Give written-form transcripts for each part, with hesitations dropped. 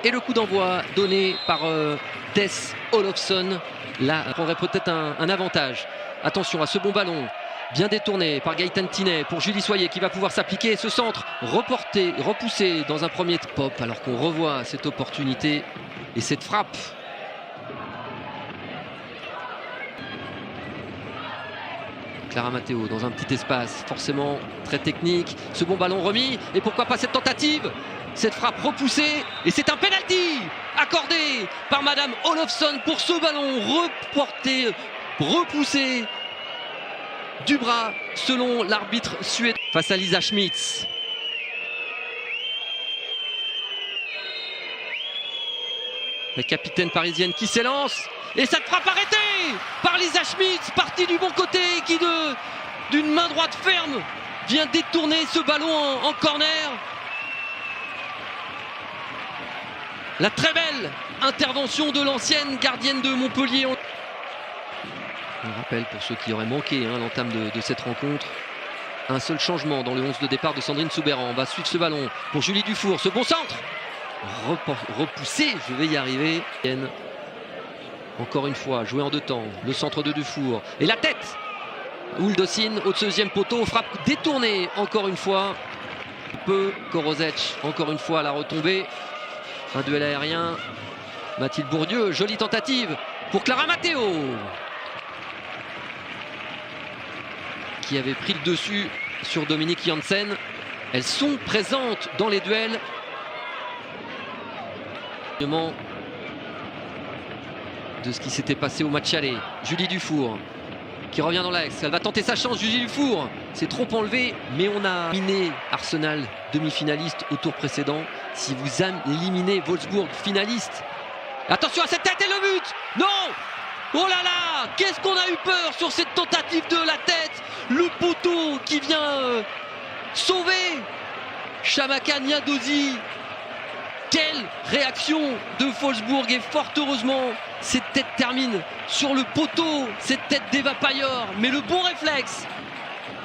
Et le coup d'envoi donné par Tess Olofsson. Là, on aurait peut-être un avantage. Attention à ce bon ballon. Bien détourné par Gaëtan Tinet pour Julie Soyer qui va pouvoir s'appliquer. Et ce centre reporté, repoussé dans un premier pop alors qu'on revoit cette opportunité et cette frappe. Clara Matteo dans un petit espace, forcément très technique. Ce bon ballon remis et pourquoi pas cette tentative, cette frappe repoussée. Et c'est un penalty accordé par Madame Olofsson pour ce ballon reporté, repoussé du bras selon l'arbitre suédois face à Lisa Schmitz. La capitaine parisienne qui s'élance et cette frappe arrêtée par Lisa Schmitz, partie du bon côté, qui d'une main droite ferme vient détourner ce ballon en corner. La très belle intervention de l'ancienne gardienne de Montpellier. On rappelle pour ceux qui auraient manqué l'entame de cette rencontre, un seul changement dans le 11 de départ de Sandrine Soubeyran. On va suivre ce ballon pour Julie Dufour, ce bon centre repoussé, je vais y arriver. Encore une fois, joué en deux temps, le centre de Dufour et la tête. Uldosine au deuxième poteau, frappe détournée encore une fois. Korozec, encore une fois la retombée. Un duel aérien. Mathilde Bourdieu, jolie tentative pour Clara Matteo, qui avait pris le dessus sur Dominique Janssen. Elles sont présentes dans les duels. De ce qui s'était passé au match aller. Julie Dufour qui revient dans l'axe. Elle va tenter sa chance, Julie Dufour. C'est trop enlevé, mais on a éliminé Arsenal, demi-finaliste au tour précédent. Si vous éliminez Wolfsburg, finaliste. Attention à cette tête et le but. Non. Oh là là, qu'est-ce qu'on a eu peur sur cette tentative de la tête. Le poteau qui vient sauver Shamaka Niadozi. Quelle réaction de Wolfsburg, et fort heureusement cette tête termine sur le poteau, cette tête d'Eva Payor, mais le bon réflexe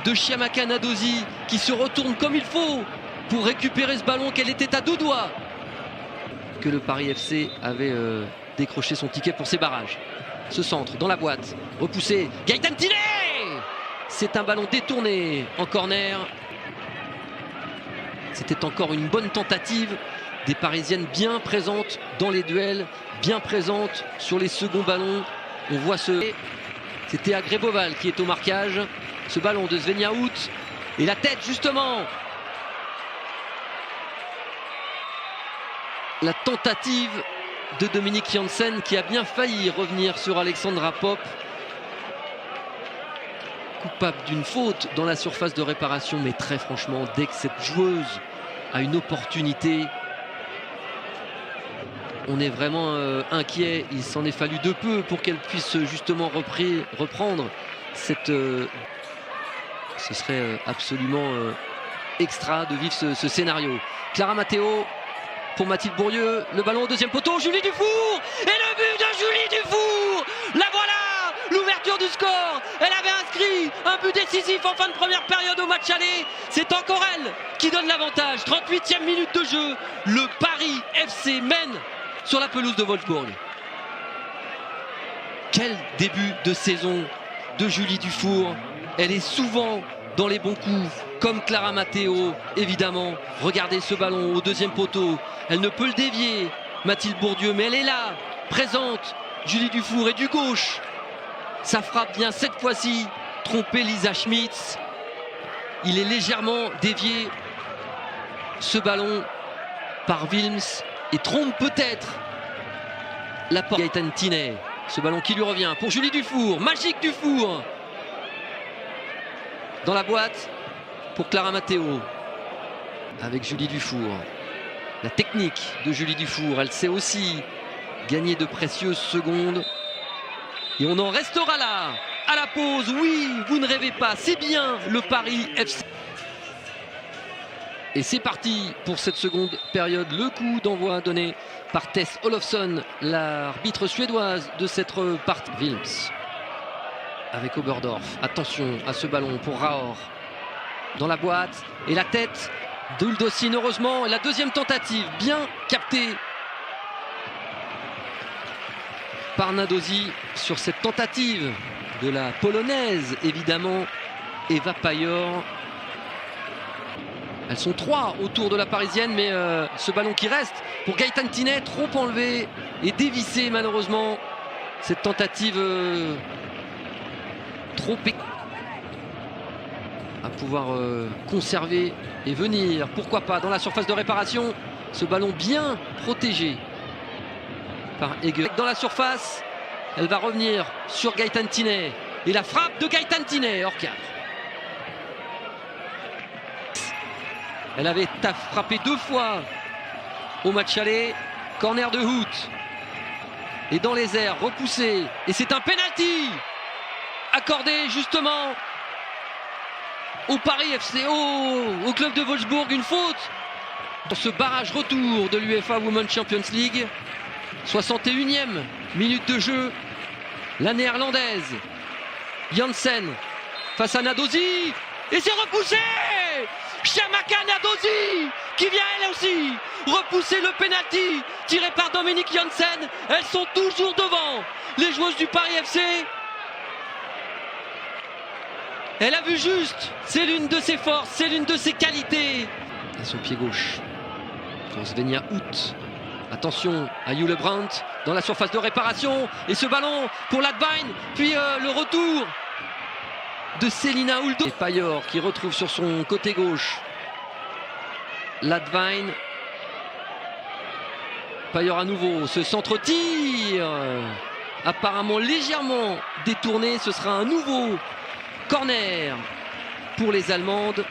de Shamaka Niadozi qui se retourne comme il faut pour récupérer ce ballon qu'elle était à deux doigts. Que le Paris FC avait décroché son ticket pour ses barrages. Ce centre dans la boîte, repoussé, Gaëtan Tinet. C'est un ballon détourné en corner. C'était encore une bonne tentative. Des Parisiennes bien présentes dans les duels, bien présentes sur les seconds ballons. On voit c'était Agreboval qui est au marquage. Ce ballon de Svenja Huth et la tête justement. La tentative de Dominique Janssen qui a bien failli revenir sur Alexandra Popp. Coupable d'une faute dans la surface de réparation, mais très franchement, dès que cette joueuse a une opportunité, on est vraiment inquiet. Il s'en est fallu de peu pour qu'elle puisse justement reprendre cette... ce serait absolument extra de vivre ce scénario. Clara Matteo pour Mathilde Bourdieu. Le ballon au deuxième poteau. Julie Dufour. Et le but de Julie Dufour. La voilà, l'ouverture du score. Elle avait inscrit un but décisif en fin de première période au match aller. C'est encore elle qui donne l'avantage. 38e minute de jeu. Le Paris FC mène sur la pelouse de Wolfsburg. Quel début de saison de Julie Dufour. Elle est souvent dans les bons coups, comme Clara Matteo, évidemment. Regardez ce ballon au deuxième poteau. Elle ne peut le dévier, Mathilde Bourdieu, mais elle est là, présente. Julie Dufour et du gauche. Ça frappe bien cette fois-ci tromper Lisa Schmitz. Il est légèrement dévié, ce ballon, par Wilms. Et trompe peut-être la porte. Gaëtan Tinet, ce ballon qui lui revient pour Julie Dufour, magique Dufour. Dans la boîte pour Clara Matteo avec Julie Dufour. La technique de Julie Dufour, elle sait aussi gagner de précieuses secondes. Et on en restera là à la pause. Oui, vous ne rêvez pas, c'est bien le Paris FC. Et c'est parti pour cette seconde période. Le coup d'envoi donné par Tess Olofsson, l'arbitre suédoise de cette partie. Wilms avec Oberdorf. Attention à ce ballon pour Raor. Dans la boîte. Et la tête d'Uldosine, heureusement. La deuxième tentative, bien captée par Nadosi sur cette tentative de la polonaise, évidemment. Eva Payor. Elles sont 3 autour de la parisienne, mais ce ballon qui reste pour Gaëtan Tinet, trop enlevé et dévissé malheureusement. Cette tentative trop à pouvoir conserver et venir, pourquoi pas, dans la surface de réparation. Ce ballon bien protégé par Ege. Dans la surface, elle va revenir sur Gaëtan Tinet. Et la frappe de Gaëtan Tinet hors cadre. Elle avait frappé 2 fois au match aller. Corner de Hout. Et dans les airs, repoussé. Et c'est un penalty accordé justement au Paris FC, au club de Wolfsburg. Une faute dans ce barrage retour de l'UEFA Women's Champions League. 61e minute de jeu. La néerlandaise Janssen face à Nadosi. Et c'est repoussé. Chiamaka Nadosi qui vient elle aussi repousser le penalty tiré par Dominique Janssen. Elles sont toujours devant, les joueuses du Paris FC. Elle a vu juste, c'est l'une de ses forces, c'est l'une de ses qualités. À son pied gauche pour Svenja Hout. Attention à Jule Brandt dans la surface de réparation. Et ce ballon pour Ladvine. Puis le retour de Célina Huldo. Et Payor qui retrouve sur son côté gauche Ladvine. Payor à nouveau, ce centre-tir apparemment légèrement détourné. Ce sera un nouveau corner pour les Allemandes.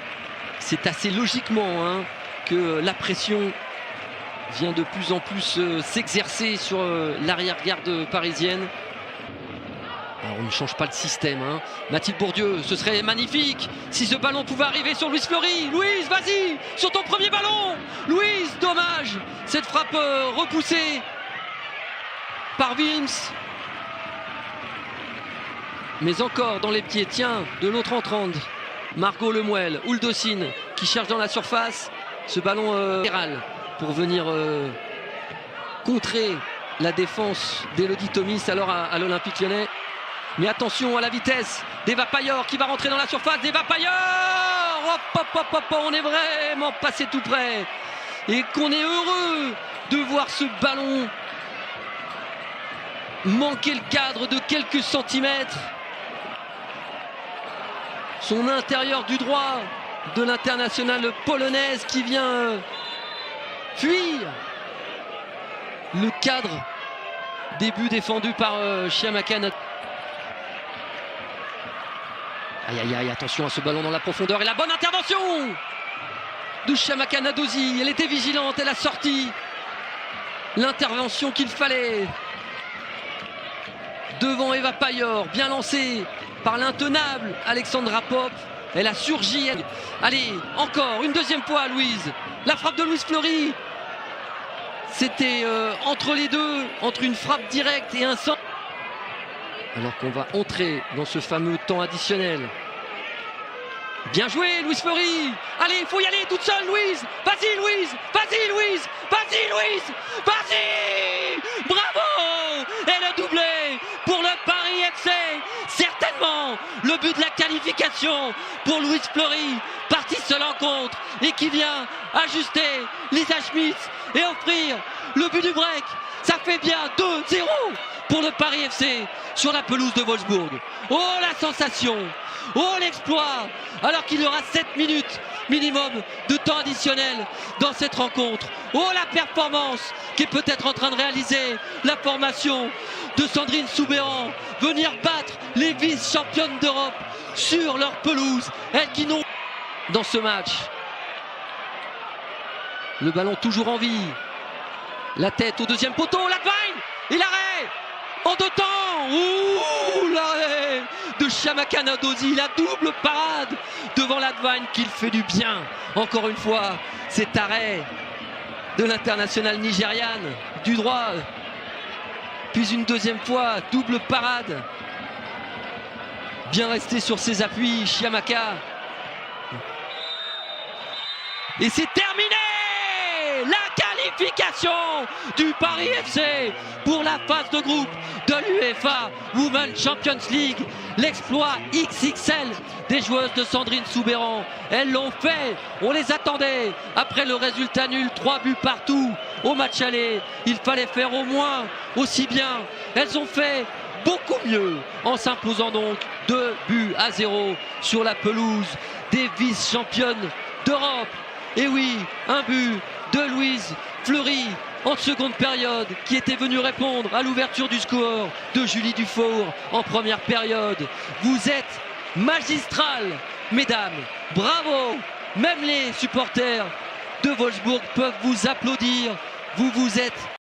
C'est assez logiquement que la pression vient de plus en plus s'exercer sur l'arrière-garde parisienne. Alors on ne change pas le système. Mathilde Bourdieu, ce serait magnifique si ce ballon pouvait arriver sur Louise Fleury. Louise, vas-y, sur ton premier ballon. Louise, dommage. Cette frappe repoussée par Wilms. Mais encore dans les pieds, tiens, de l'autre entrante. Margot Lemuel, Huldocine qui cherche dans la surface. Ce ballon latéral pour venir contrer la défense d'Elodie Thomis alors à l'Olympique Lyonnais. Mais attention à la vitesse d'Eva Payor qui va rentrer dans la surface. d'Eva Payor, on est vraiment passé tout près. Et qu'on est heureux de voir ce ballon manquer le cadre de quelques centimètres. Son intérieur du droit de l'internationale polonaise qui vient fuir le cadre. Début défendu par Chiamaka. Aïe aïe aïe, attention à ce ballon dans la profondeur et la bonne intervention de Chiamaka Nadosi. Elle était vigilante, elle a sorti l'intervention qu'il fallait devant Eva Payor, bien lancée par l'intenable Alexandra Popp. Elle a surgi. Allez, encore une deuxième fois Louise. La frappe de Louise Fleury. C'était entre les deux, entre une frappe directe et un centre. Alors qu'on va entrer dans ce fameux temps additionnel. Bien joué Louise Fleury. Allez, il faut y aller toute seule Louise. Vas-y Louise, vas-y Louise, vas-y Louise, vas-y. Bravo. Et le doublé pour le Paris FC. Certainement le but de la qualification pour Louise Fleury. Partie seule en contre et qui vient ajuster Lisa Schmitz et offrir le but du break. Ça fait bien 2-0 pour le Paris FC sur la pelouse de Wolfsburg. Oh la sensation, oh l'exploit, alors qu'il y aura 7 minutes minimum de temps additionnel dans cette rencontre. Oh la performance qui est peut-être en train de réaliser la formation de Sandrine Soubéran, venir battre les vice-championnes d'Europe sur leur pelouse. Elles qui n'ont dans ce match. Le ballon toujours en vie. La tête au deuxième poteau, Ladvine et l'arrêt en 2 temps. Ouh, l'arrêt de Chiamaka Nadosi, la double parade devant Ladvine qui fait du bien. Encore une fois, cet arrêt de l'internationale nigériane du droit. Puis une deuxième fois, double parade. Bien resté sur ses appuis, Chiamaka. Et c'est terminé! La qualification qualification du Paris FC pour la phase de groupe de l'UEFA Women's Champions League. L'exploit XXL des joueuses de Sandrine Soubeyran. Elles l'ont fait, on les attendait. Après le résultat nul, 3 buts partout au match aller, il fallait faire au moins aussi bien. Elles ont fait beaucoup mieux en s'imposant donc 2-0 sur la pelouse des vice-championnes d'Europe. Et oui, un but de Louise Fleury en seconde période qui était venue répondre à l'ouverture du score de Julie Dufour en première période. Vous êtes magistrales, mesdames, bravo. Même les supporters de Wolfsburg peuvent vous applaudir. Vous êtes